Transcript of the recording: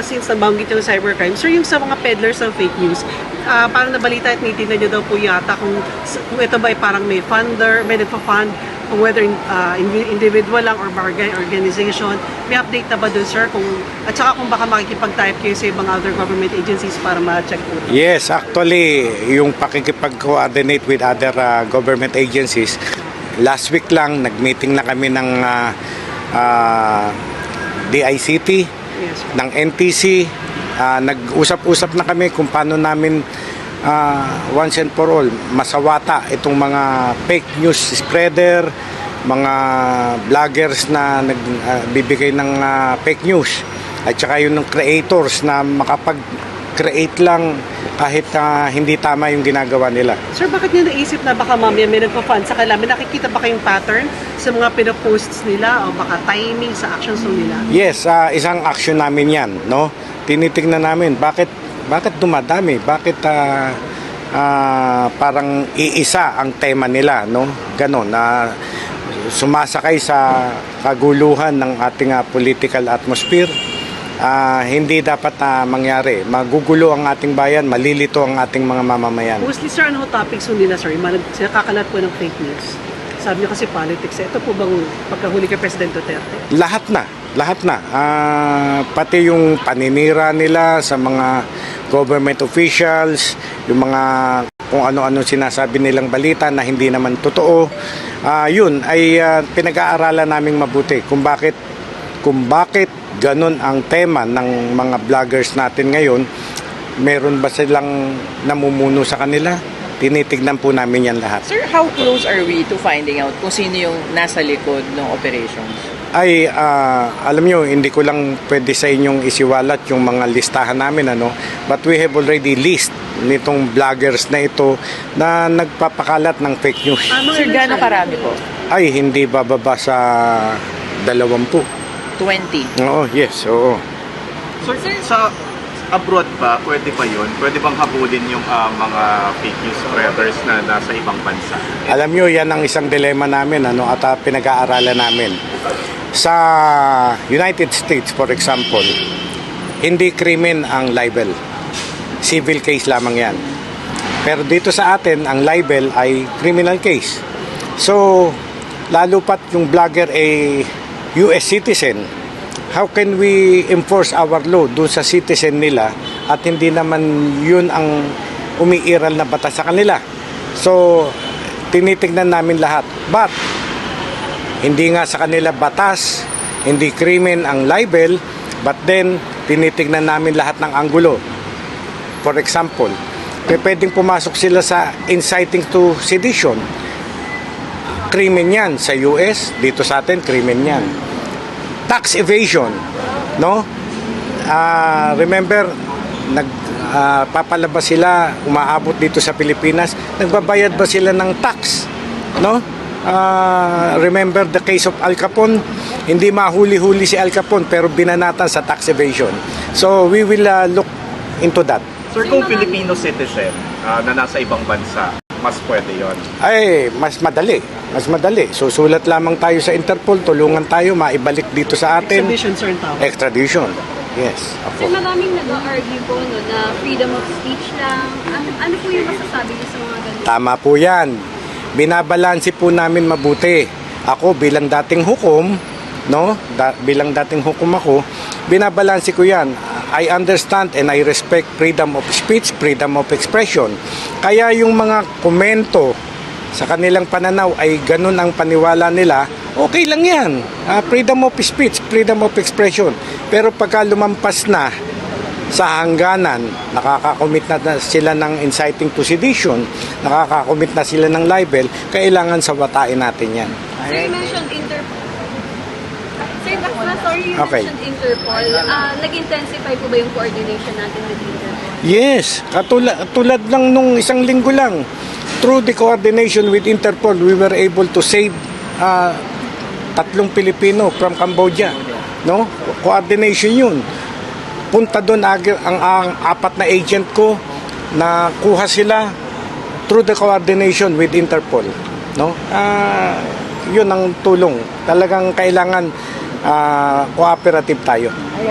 since nabanggit yung cybercrime, sir, yung sa mga peddlers ng fake news, parang nabalita at nitinan nyo daw po yata kung ito ba ay parang may funder, may nagpa-fund, kung whether individual lang or bargain organization. May update na ba dun, sir? At saka kung baka makikipag-type kayo sa ibang other government agencies para ma-check po. Yes, actually, yung pakikipag-coordinate with other government agencies, last week lang, nag-meeting na kami ng DICT, Yes, ng NTC, nag-usap-usap na kami kung paano namin once and for all masawata itong mga fake news spreader, mga vloggers na nagbibigay ng fake news, at saka yung creators na makapag-create lang kahit hindi tama yung ginagawa nila. Sir, bakit nyo naisip na baka mamaya may nagpa-fund sa kanila? May nakikita ba kayong pattern sa mga pinaposts nila o baka timing sa actions nila? Yes, isang action namin yan, no? Tinitingnan namin bakit dumadami, bakit parang iisa ang tema nila, no? Ganon, na sumasakay sa kaguluhan ng ating political atmosphere. Hindi dapat mangyari. Magugulo ang ating bayan, malilito ang ating mga mamamayan. Mostly, sir, ano topics nila, sir? Nakakalat po ng fake news. Sabi niyo kasi politics. Ito po bang pagkahuli kay President Duterte? Lahat na. Pati yung paninira nila sa mga government officials, yung mga kung ano-ano sinasabi nilang balita na hindi naman totoo. Yun ay pinag-aaralan naming mabuti kung bakit ganun ang tema ng mga vloggers natin ngayon. Meron ba silang namumuno sa kanila? Tinitignan po namin yan lahat. Sir, how close are we to finding out kung sino yung nasa likod ng operations? Ay, alam nyo, hindi ko lang pwede sa inyong isiwalat yung mga listahan namin, ano? But we have already list nitong vloggers na ito na nagpapakalat ng fake news. Sir, gaano karami po? Ay, hindi bababa sa 20. 20. Oo, yes, oo. Sir, sa abroad ba, pwede pa yun? Pwede bang habulin yung mga fake news spreaders na nasa ibang bansa? Alam nyo, yan ang isang dilema namin, ano, at pinag-aaralan namin. Sa United States, for example, hindi krimen ang libel. Civil case lamang yan. Pero dito sa atin, ang libel ay criminal case. So, lalo pat yung vlogger ay US citizen, how can we enforce our law doon sa citizen nila at hindi naman yun ang umiiral na batas sa kanila? So, tinitignan namin lahat. But, hindi nga sa kanila batas, hindi krimen ang libel, but then, tinitignan namin lahat ng anggulo. For example, pwedeng pumasok sila sa inciting to sedition. Krimen yan sa US, dito sa atin, krimen yan. Tax evasion, no? Remember, papalabas sila, umaabot dito sa Pilipinas, nagbabayad ba sila ng tax, no? Remember the case of Al Capone, hindi mahuli-huli si Al Capone pero binanatan sa tax evasion. So we will look into that. Sir, kung Filipino citizen na nasa ibang bansa, mas pwede yon? Ay, mas madali. Susulat lamang tayo sa Interpol, tulungan tayo, maibalik dito sa atin. Extradition, sir, ang tawag. Extradition. Yes. Kasi maraming nag-argue po na freedom of speech lang. Ano po yung masasabi niyo sa mga ganun? Tama po yan. Binabalanse po namin mabuti. Ako bilang dating hukom, no? Bilang dating hukom ako, binabalanse ko yan. I understand and I respect freedom of speech, freedom of expression. Kaya yung mga komento sa kanilang pananaw ay ganun ang paniwala nila, okay lang yan. Freedom of speech, freedom of expression. Pero pagka lumampas na sa hangganan, nakakakomit na sila ng inciting to sedition, nakakakomit na sila ng libel, kailangan sawatain natin yan. Sir, you mentioned Interpol. Sir, you Okay. mentioned Interpol. Nag-intensify po ba yung coordination natin with Interpol? Yes, tulad lang nung isang linggo lang. Through the coordination with Interpol, we were able to save 3 Pilipino from Cambodia. No? Coordination yun. Punta doon ang 4 na agent ko na kuha sila through the coordination with Interpol. No? Yun ang tulong. Talagang kailangan cooperative tayo. No?